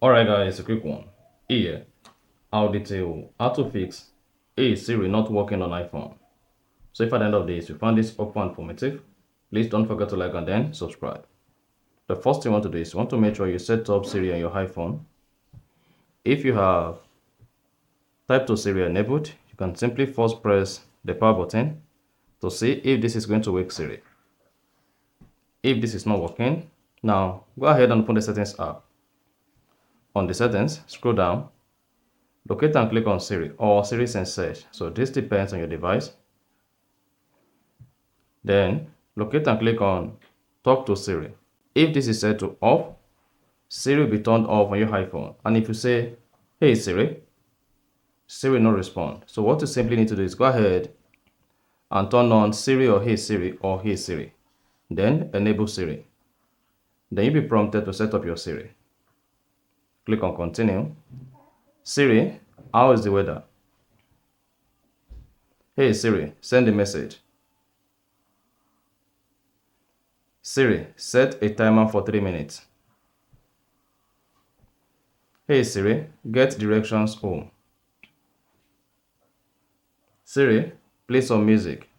Alright guys, a quick one. Here, I'll detail how to fix Hey Siri not working on iPhone. So if at the end of this you found this helpful and informative, please don't forget to like and then subscribe. The first thing you want to do is you want to make sure you set up Siri on your iPhone. If you have Type to Siri enabled, you can simply first press the power button to see if this is going to wake Siri. If this is not working, now go ahead and open the settings app. On the settings, scroll down, locate and click on Siri or Siri Sense Search. So this depends on your device. Then locate and click on Talk to Siri. If this is set to off, Siri will be turned off on your iPhone. And if you say, "Hey Siri," Siri will not respond. So what you simply need to do is go ahead and turn on Siri or Hey Siri or Hey Siri. Then enable Siri. Then you'll be prompted to set up your Siri. Click on Continue. Siri, how is the weather? Hey Siri, send a message. Siri, set a timer for 3 minutes. Hey Siri, get directions home. Siri, play some music.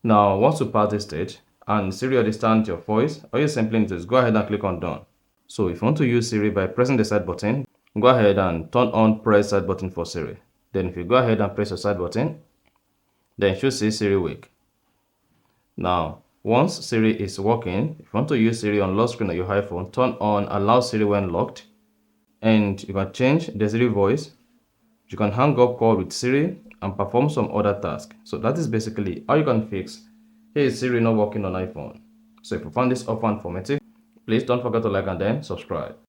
Now, once you pass this stage and Siri understands your voice, all you simply need to is go ahead and click on Done. So if you want to use Siri by pressing the side button, go ahead and turn on press side button for Siri. Then if you go ahead and press the side button, then you should see Siri wake. Now, once Siri is working, if you want to use Siri on lock screen on your iPhone, turn on Allow Siri when locked, and you can change the Siri voice. You can hang up call with Siri and perform some other tasks. So that is basically how you can fix Hey Siri not working on iPhone. So if you found this helpful and informative, please don't forget to like and then subscribe.